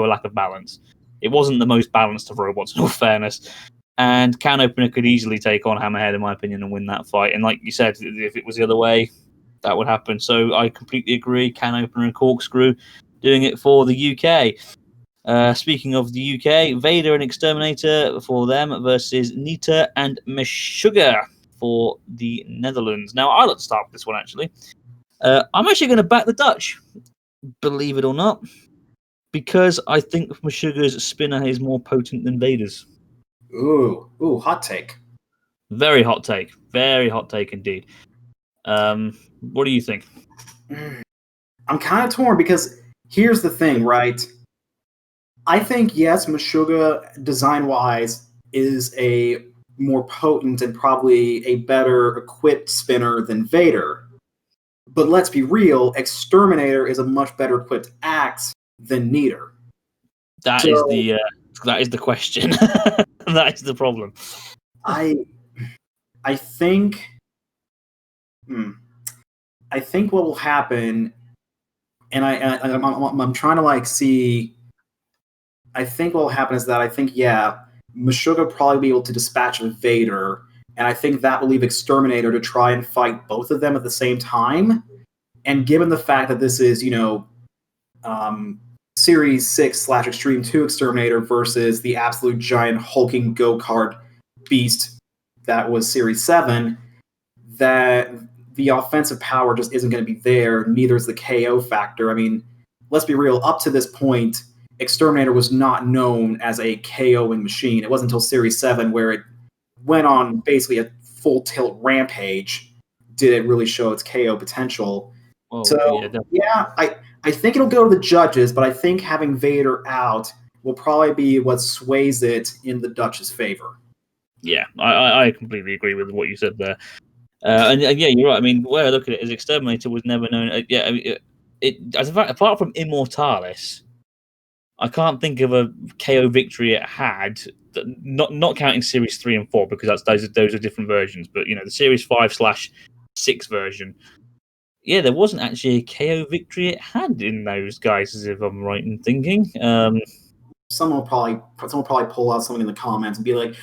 lack of balance. It wasn't the most balanced of robots, in all fairness. And Can Opener could easily take on Hammerhead, in my opinion, and win that fight. And like you said, if it was the other way, that would happen. So I completely agree. Can Opener and Corkscrew doing it for the UK. Speaking of the UK, Vader and Exterminator for them versus Nita and Meshuggah for the Netherlands. Now, I'd like to start with this one, actually. I'm actually going to back the Dutch, believe it or not, because I think Meshuggah's spinner is more potent than Vader's. Ooh, hot take. Very hot take. Very hot take indeed. What do you think? I'm kind of torn because here's the thing, right? I think, yes, Meshuggah, design-wise, is a more potent and probably a better equipped spinner than Vader. But let's be real, Exterminator is a much better equipped axe than Neater. That is the question. That is the problem. I think what will happen, and I'm trying to see. I think what will happen is that Meshuggah probably be able to dispatch Vader, and I think that will leave Exterminator to try and fight both of them at the same time. And given the fact that this is, Series 6/Extreme 2 Exterminator versus the absolute giant hulking go-kart beast that was Series 7, that the offensive power just isn't going to be there. Neither is the KO factor. I mean, let's be real. Up to this point, Exterminator was not known as a KOing machine. It wasn't until Series 7 where it went on basically a full tilt rampage did it really show its KO potential. Oh, So, yeah, I think it'll go to the judges, but I think having Vader out will probably be what sways it in the Dutch's favor. Yeah, I completely agree with what you said there. And yeah, you're right. I mean, where I look at it is Exterminator was never known. Yeah, I mean, as a fact, apart from Immortalis, I can't think of a KO victory it had. Not counting Series 3 and 4 because those are different versions. But the Series 5/6 version. Yeah, there wasn't actually a KO victory it had in those guys, as if I'm right in thinking. Someone will probably pull out something in the comments and be like,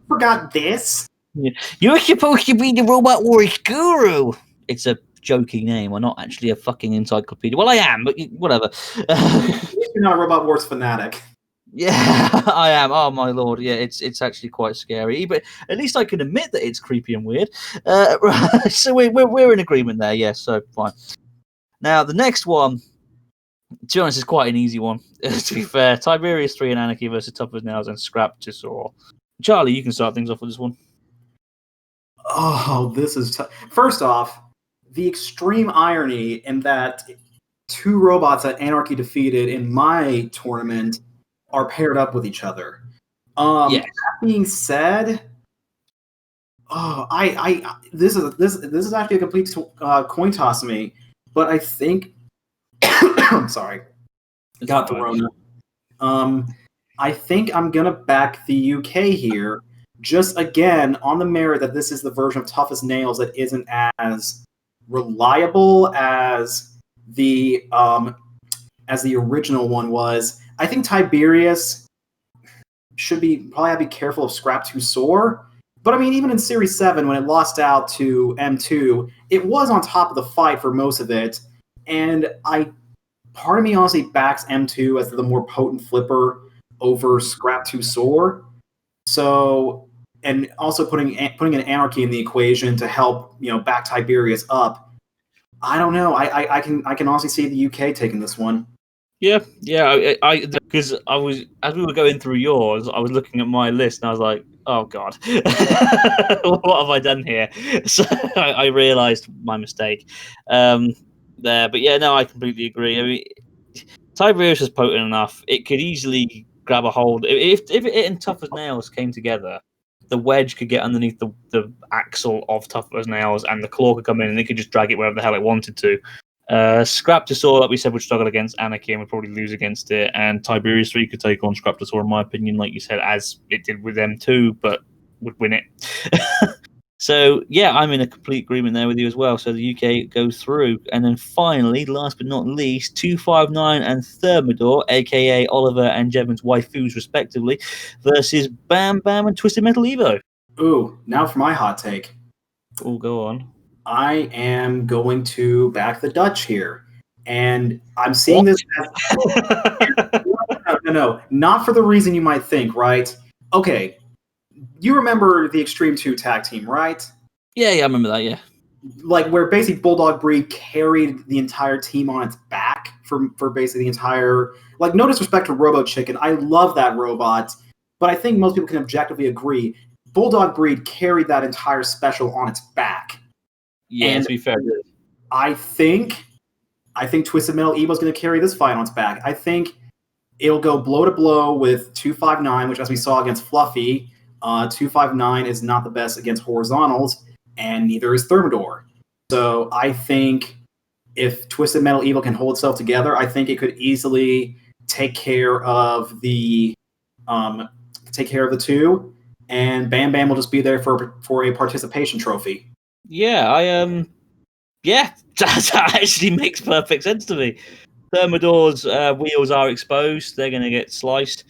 forgot this. Yeah. You're supposed to be the Robot Wars guru. It's a joking name. I'm not actually a fucking encyclopedia. Well, I am, but whatever. At least you're not a Robot Wars fanatic. Yeah, I am. Oh my lord, yeah, it's actually quite scary. But at least I can admit that it's creepy and weird. So we're in agreement there. Yes, so fine. Now the next one, to be honest, is quite an easy one. To be fair, Tiberius 3 and Anarchy versus Tough as Nails and Scrap to Saw. Charlie, you can start things off with this one. Oh, this is first off, the extreme irony in that two robots that Anarchy defeated in my tournament are paired up with each other. Yes. That being said, this is actually a complete coin toss to me. But I think, I'm sorry, got the Rona. I think I'm gonna back the UK here, just again on the merit that this is the version of Tough as Nails that isn't as reliable as the original one was. I think Tiberius should probably have to be careful of Scrap 2 Soar. But I mean, even in Series 7, when it lost out to M2, it was on top of the fight for most of it. And part of me honestly backs M2 as the more potent flipper over Scrap 2 Soar. So, and also putting an Anarchy in the equation to help, back Tiberius up. I don't know. I can honestly see the UK taking this one. Yeah, because I was, as we were going through yours, I was looking at my list and I was like, oh god, what have I done here? So I realised my mistake there. But yeah, no, I completely agree. I mean, Tiberius was potent enough; it could easily grab a hold. If it and Tough as Nails came together, the wedge could get underneath the axle of Tough as Nails, and the claw could come in, and it could just drag it wherever the hell it wanted to. Scrap to Saw, like we said, would struggle against Anarchy and would probably lose against it. And Tiberius 3 could take on Scrap to Saw, in my opinion, like you said, as it did with them too, but would win it. So, yeah, I'm in a complete agreement there with you as well. So the UK goes through. And then finally, last but not least, 259 and Thermidor, a.k.a. Oliver and Jevon's waifus, respectively, versus Bam Bam and Twisted Metal Evo. Ooh, now for my hot take. Oh, go on. I am going to back the Dutch here. And I'm seeing this as... No, not for the reason you might think, right? Okay, you remember the Extreme 2 tag team, right? Yeah, I remember that, yeah. Like, where basically Bulldog Breed carried the entire team on its back for basically the entire... Like, no disrespect to Robo Chicken, I love that robot, but I think most people can objectively agree, Bulldog Breed carried that entire special on its back. Yeah, and to be fair, I think Twisted Metal Evo is going to carry this fight on its back. I think it'll go blow to blow with 259, which, as we saw against Fluffy, 259 is not the best against horizontals, and neither is Thermidor. So I think if Twisted Metal Evo can hold itself together, I think it could easily take care of the two, and Bam Bam will just be there for a participation trophy. Yeah, that actually makes perfect sense to me. Thermidor's wheels are exposed; they're going to get sliced.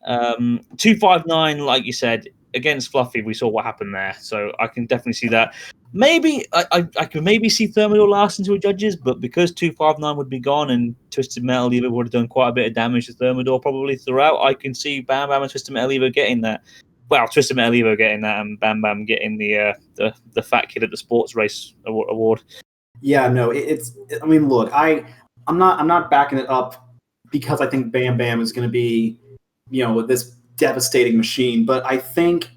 259, like you said, against Fluffy, we saw what happened there, so I can definitely see that. Maybe I could maybe see Thermidor lasting to a judges, but because 259 would be gone and Twisted Metal Evo would have done quite a bit of damage to Thermidor probably throughout, I can see Bam Bam and Twisted Metal Evo getting that. Well, Twisted Metal Evo getting that, and Bam Bam getting the fat kid at the sports race award. Yeah, no, I mean, look, I'm not backing it up because I think Bam Bam is going to be, this devastating machine. But I think,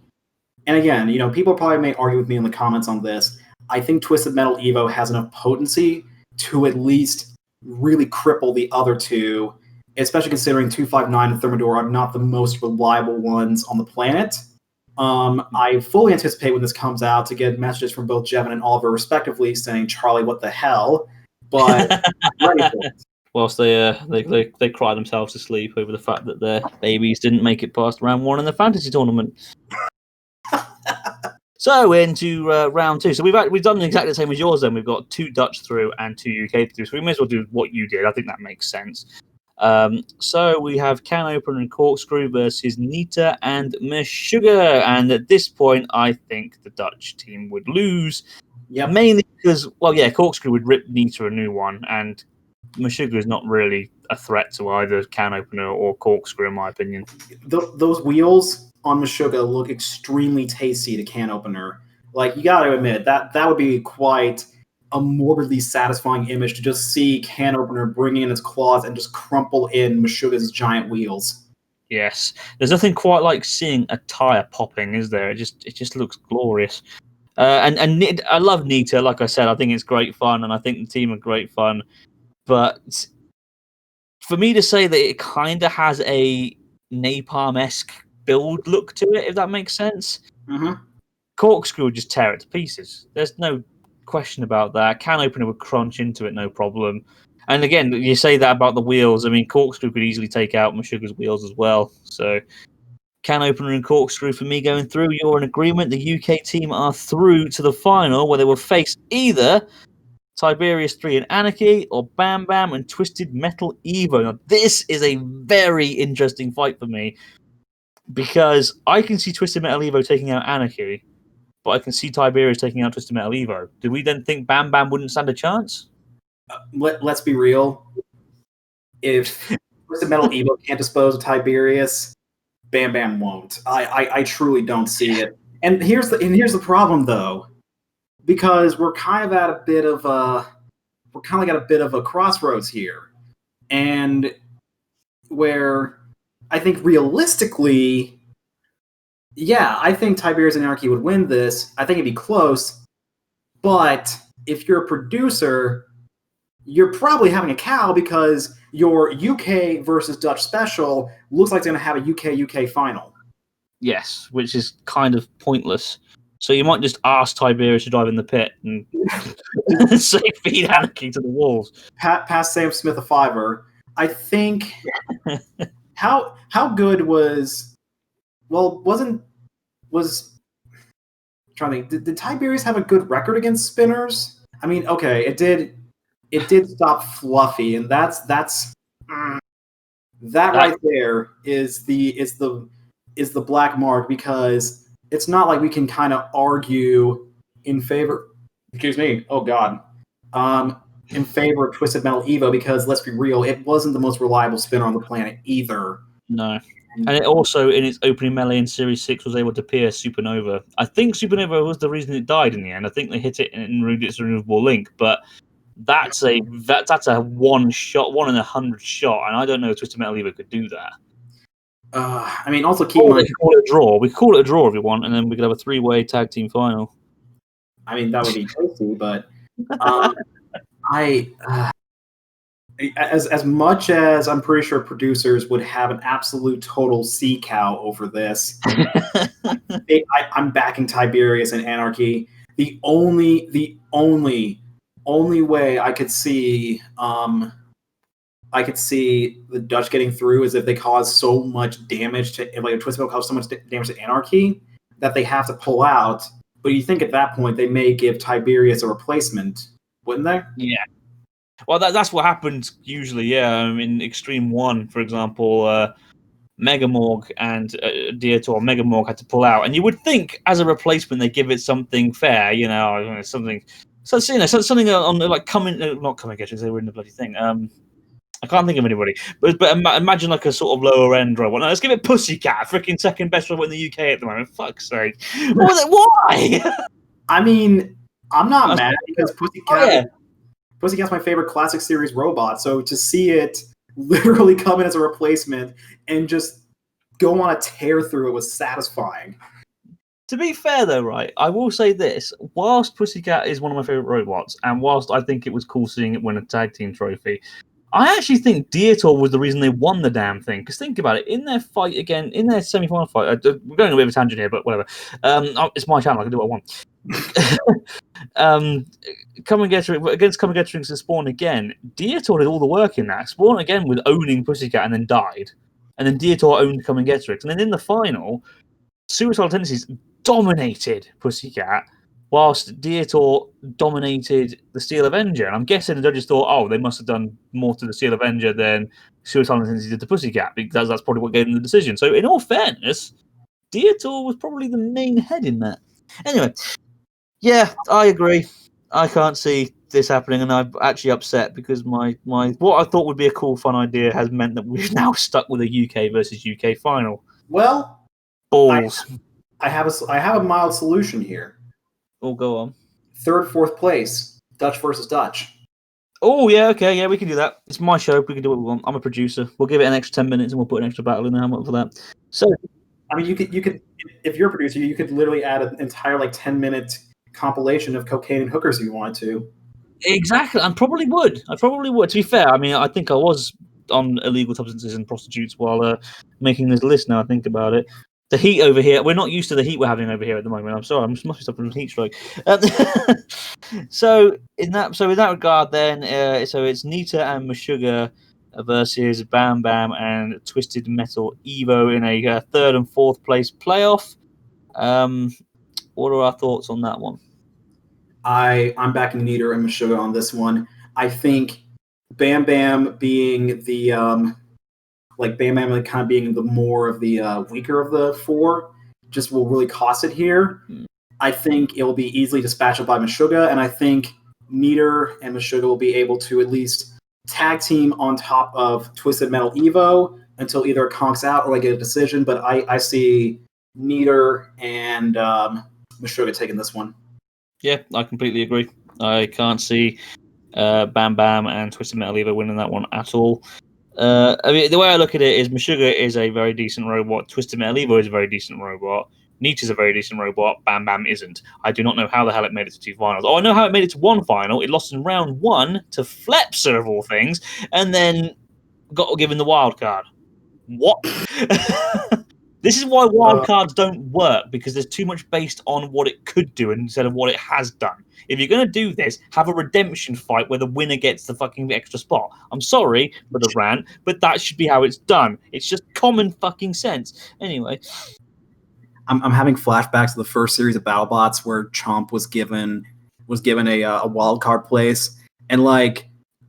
and again, people probably may argue with me in the comments on this. I think Twisted Metal Evo has enough potency to at least really cripple the other two, especially considering 259 and Thermidor are not the most reliable ones on the planet. I fully anticipate when this comes out to get messages from both Jevin and Oliver respectively saying, "Charlie, what the hell?" But I'm ready for it. Whilst they cry themselves to sleep over the fact that their babies didn't make it past round 1 in the fantasy tournament. So into round 2. So we've done exactly the same as yours. Then we've got 2 Dutch through and 2 UK through. So we may as well do what you did. I think that makes sense. So we have Can Opener and Corkscrew versus Nita and Meshuggah. And at this point, I think the Dutch team would lose. Yep. Mainly because, Corkscrew would rip Nita a new one, and Meshuggah is not really a threat to either Can Opener or Corkscrew, in my opinion. Those wheels on Meshuggah look extremely tasty to Can Opener. Like, you got to admit, that would be quite a morbidly satisfying image to just see Can Opener bringing in its claws and just crumple in Meshuggah's giant wheels. Yes, there's nothing quite like seeing a tire popping, is there? It just looks glorious. And I love Nita. Like I said, I think it's great fun, and I think the team are great fun. But for me to say that it kind of has a Napalm-esque build look to it, if that makes sense, Corkscrew would just tear it to pieces. There's no question about that. Can Opener would crunch into it, no problem. And again, you say that about the wheels. I mean, Corkscrew could easily take out Meshuggah's wheels as well. So, Can Opener and Corkscrew for me going through. You're in agreement. The UK team are through to the final, where they will face either Tiberius 3 and Anarchy or Bam Bam and Twisted Metal Evo. Now, this is a very interesting fight for me because I can see Twisted Metal Evo taking out Anarchy, but I can see Tiberius taking out Twisted Metal Evo. Do we then think Bam Bam wouldn't stand a chance? Let's be real. If Twisted Metal Evo can't dispose of Tiberius, Bam Bam won't. I truly don't see it. And here's the problem, though, because we're kind of at a bit of a crossroads here, and where I think realistically, I think Tiberius and Anarchy would win this. I think it'd be close, but if you're a producer, you're probably having a cow because your UK versus Dutch special looks like it's going to have a UK final. Yes, which is kind of pointless. So you might just ask Tiberius to drive in the pit and say feed Anarchy to the wolves. Pass Sam Smith a fiver. I think how good was trying to think, did Tiberius have a good record against spinners? I mean, okay, it did stop Fluffy, and that right there is the black mark, because it's not like we can kind of argue in favor. Excuse me. Oh God. In favor of Twisted Metal Evo, because let's be real, it wasn't the most reliable spinner on the planet either. No. And it also, in its opening melee in Series 6, was able to pierce Supernova. I think Supernova was the reason it died in the end. I think they hit it and removed its removable link, but that's a 1 shot, 1 in 100 shot, and I don't know if Twisted Metal Evo could do that. I mean, also keep in mind, we could call it a draw. We could call it a draw if we want, and then we could have a 3-way tag team final. I mean, that would be tasty, but as much as I'm pretty sure producers would have an absolute total sea cow over this, I'm backing Tiberius and Anarchy. The only way I could see the Dutch getting through is if they cause so much damage to, like, Twisted Metal cause so much damage to Anarchy that they have to pull out. But you think at that point they may give Tiberius a replacement, wouldn't they? Yeah. Well, that's what happens usually. Yeah, in Extreme 1, for example, Megamorg and Dietor. Megamorg had to pull out, and you would think as a replacement they give it something fair, something. So something on like not coming Getrix. They were in the bloody thing. I can't think of anybody, but imagine like a sort of lower end robot. No, let's give it Pussycat, freaking second best robot in the UK at the moment. Fuck's sake, why? I mean, I'm not mad because yeah. Pussycat's my favorite classic series robot. So to see it literally come in as a replacement and just go on a tear through it was satisfying. To be fair, though, right, I will say this. Whilst Pussycat is one of my favourite robots, and whilst I think it was cool seeing it win a tag team trophy, I actually think Dietor was the reason they won the damn thing. Because think about it, in their fight again, in their semi-final fight, we're going a bit of a tangent here, but whatever. It's my channel, I can do what I want. Against Come Getrix and Spawn again, Dietor did all the work in that. Spawn again was owning Pussycat and then died. And then Dietor owned Come Getrix. And then in the final, Suicidal Tendencies dominated Pussycat, whilst Dietor dominated the Steel Avenger. And I'm guessing the judges thought, oh, they must have done more to the Steel Avenger than Suicidal Tendencies did to Pussycat, because that's probably what gave them the decision. So in all fairness, Dietor was probably the main head in that. Anyway, yeah, I agree. I can't see this happening, and I'm actually upset because my what I thought would be a cool, fun idea has meant that we're now stuck with a UK versus UK final. Well, balls. I have a mild solution here. Oh, go on. Third, fourth place, Dutch versus Dutch. Oh, yeah, okay, yeah, we can do that. It's my show. We can do what we want. I'm a producer. We'll give it an extra 10 minutes and we'll put an extra battle in there. I'm up for that. So, I mean, you could, if you're a producer, you could literally add an entire 10-minute compilation of cocaine and hookers if you wanted to. Exactly, I probably would. To be fair, I mean, I think I was on illegal substances and prostitutes while making this list. Now I think about it. The heat over here, we're not used to the heat we're having over here at the moment. I'm sorry, I must be suffering from heat stroke. So in that regard, then, so it's Nita and Meshuggah versus Bam Bam and Twisted Metal Evo in a third and fourth place playoff. What are our thoughts on that one? I'm backing Nita and Meshuggah on this one. I think Bam Bam being the Bam Bam kind of being the more of the weaker of the four just will really cost it here. I think it will be easily dispatchable by Meshuggah, and I think Nita and Meshuggah will be able to at least tag team on top of Twisted Metal Evo until either it conks out or they get a decision. But I see Nita and Meshuggah taking this one. Yeah, I completely agree. I can't see Bam Bam and Twisted Metal Evo winning that one at all. I mean, the way I look at it is Meshuggah is a very decent robot. Twisted Metal Evo is a very decent robot. Nita's a very decent robot. Bam Bam isn't. I do not know how the hell it made it to two finals. Oh, I know how it made it to one final. It lost in round one to Flepser of all things, and then got given the wild card. What? This is why wild cards don't work, because there's too much based on what it could do instead of what it has done. If you're going to do this, have a redemption fight where the winner gets the fucking extra spot. I'm sorry for the rant, but that should be how it's done. It's just common fucking sense. Anyway. I'm having flashbacks to the first series of BattleBots where Chomp was given a wild card place, and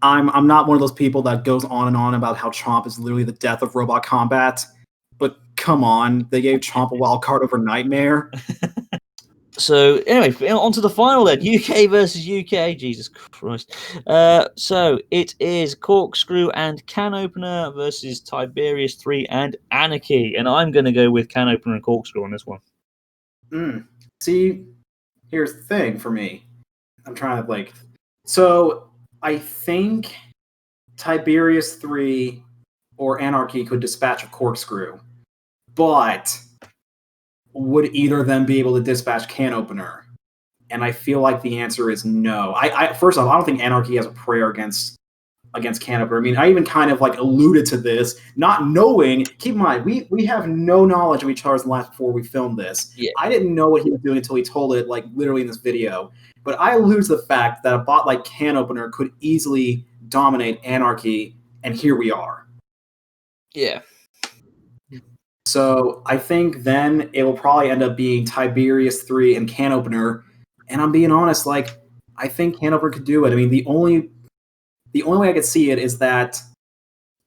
I'm not one of those people that goes on and on about how Chomp is literally the death of robot combat. But come on, they gave Chomp a wild card over Nightmare. So anyway, on to the final then. UK versus UK. Jesus Christ. So it is Corkscrew and Can Opener versus Tiberius 3 and Anarchy. And I'm going to go with Can Opener and Corkscrew on this one. See, here's the thing for me. I'm trying to So I think Tiberius 3 or Anarchy could dispatch a Corkscrew. But would either of them be able to dispatch Can Opener? And I feel like the answer is no. First off, I don't think Anarchy has a prayer against Can Opener. I mean, I even kind of alluded to this, not knowing. Keep in mind, we have no knowledge of each other's lives before we filmed this. Yeah. I didn't know what he was doing until he told it, literally in this video. But I alluded to the fact that a bot like Can Opener could easily dominate Anarchy, and here we are. Yeah. So I think then it will probably end up being Tiberius 3 and Can Opener. And I'm being honest, I think Can Opener could do it. I mean, the only way I could see it is that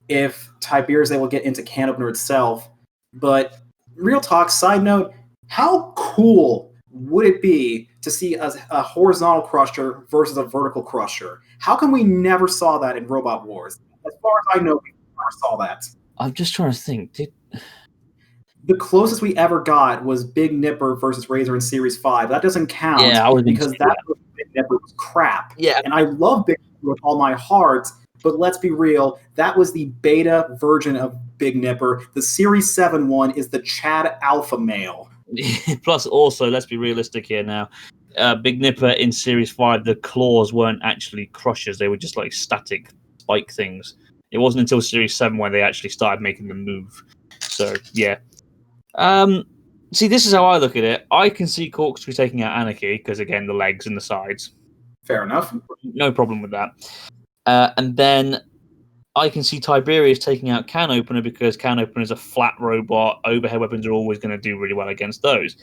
if Tiberius is able to get into Can Opener itself. But real talk, side note, how cool would it be to see a horizontal crusher versus a vertical crusher? How come we never saw that in Robot Wars? As far as I know, we never saw that. I'm just trying to think. The closest we ever got was Big Nipper versus Razor in Series 5. That doesn't count because that Big Nipper was crap. Yeah. And I love Big Nipper with all my heart, but let's be real, that was the beta version of Big Nipper. The Series 7 one is the Chad Alpha male. Plus, also, let's be realistic here now. Big Nipper in Series 5, the claws weren't actually crushers. They were just like static spike things. It wasn't until Series 7 when they actually started making them move. So, yeah. See, this is how I look at it. I can see Corkscrew taking out Anarchy, because, again, the legs and the sides. Fair enough. No problem with that. And then I can see Tiberius taking out Can Opener, because Can Opener is a flat robot. Overhead weapons are always going to do really well against those.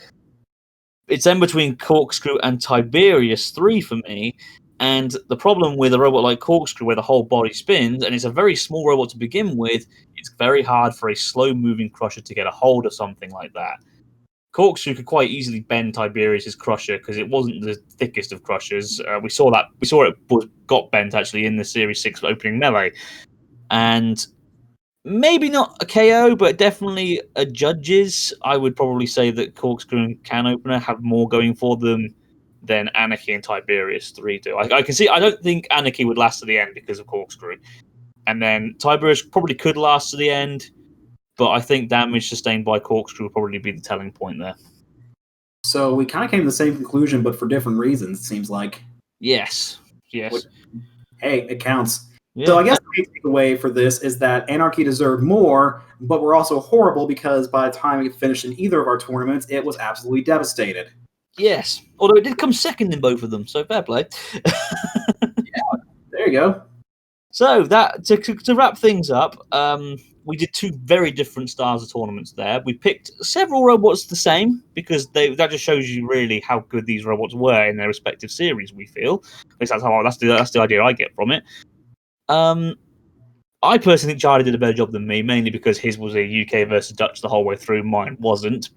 It's then between Corkscrew and Tiberius 3 for me. And the problem with a robot like Corkscrew, where the whole body spins, and it's a very small robot to begin with, it's very hard for a slow-moving crusher to get a hold of something like that. Corkscrew could quite easily bend Tiberius's crusher because it wasn't the thickest of crushers. We saw it got bent actually in the Series 6 opening melee. And maybe not a KO, but definitely a judges. I would probably say that Corkscrew and Can Opener have more going for them than Anarchy and Tiberius 3 do. I can see. I don't think Anarchy would last to the end because of Corkscrew, and then Tiberius probably could last to the end, but I think damage sustained by Corkscrew would probably be the telling point there. So we kind of came to the same conclusion, but for different reasons. It seems like. Yes. Which, hey, it counts. Yeah. So I guess the main takeaway for this is that Anarchy deserved more, but we're also horrible because by the time we finished in either of our tournaments, it was absolutely devastated. Yes, although it did come second in both of them, so fair play. Yeah, there you go. So that to wrap things up, we did two very different styles of tournaments there. We picked several robots the same because that just shows you really how good these robots were in their respective series. We feel, at least that's the idea I get from it. I personally think Charlie did a better job than me, mainly because his was a UK versus Dutch the whole way through. Mine wasn't.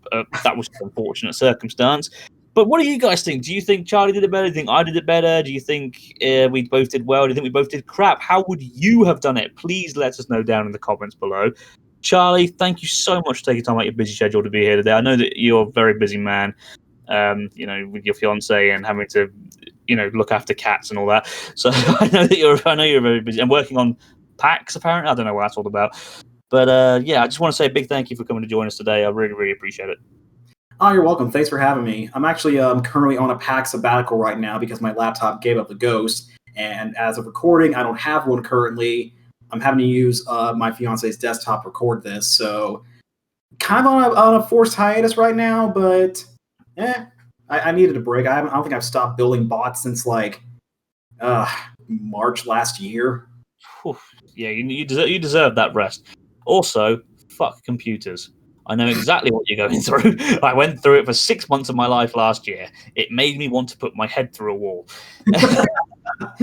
That was an unfortunate circumstance. But what do you guys think? Do you think Charlie did it better? Do you think I did it better? Do you think we both did well? Do you think we both did crap? How would you have done it? Please let us know down in the comments below. Charlie, thank you so much for taking time out of your busy schedule to be here today. I know that you're a very busy man, with your fiance and having to, look after cats and all that. So I know you're very busy and working on packs, apparently. I don't know what that's all about. But I just want to say a big thank you for coming to join us today. I really, really appreciate it. Oh, you're welcome. Thanks for having me. I'm actually currently on a pack sabbatical right now because my laptop gave up the ghost. And as of recording, I don't have one currently. I'm having to use my fiance's desktop to record this. So kind of on a forced hiatus right now, but I needed a break. I don't think I've stopped building bots since like March last year. Yeah, you deserve that rest. Also, fuck computers. I know exactly what you're going through. I went through it for 6 months of my life last year. It made me want to put my head through a wall. To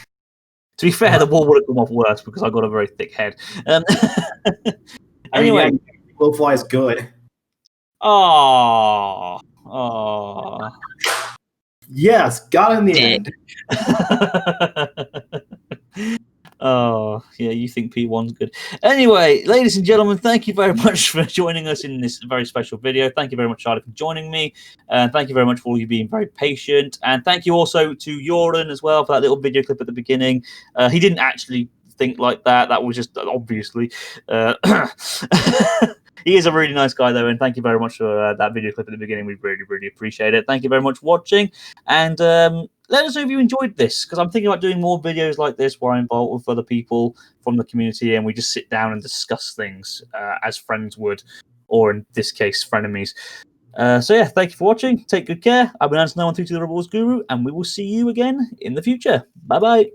be fair, the wall would have come off worse because I got a very thick head. Anyway, Blowfly is good. Oh. Yes, got it in the end. Oh, yeah, you think P1's good. Anyway, ladies and gentlemen, thank you very much for joining us in this very special video. Thank you very much, Charlie, for joining me. And thank you very much for all you being very patient. And thank you also to Jeroen as well for that little video clip at the beginning. He didn't actually think like that. That was just obviously. He is a really nice guy, though, and thank you very much for that video clip at the beginning. We really, really appreciate it. Thank you very much for watching, and let us know if you enjoyed this, because I'm thinking about doing more videos like this where I involve with other people from the community, and we just sit down and discuss things as friends would, or in this case, frenemies. Thank you for watching. Take good care. I've been Answer No 132 the Robots Guru, and we will see you again in the future. Bye-bye.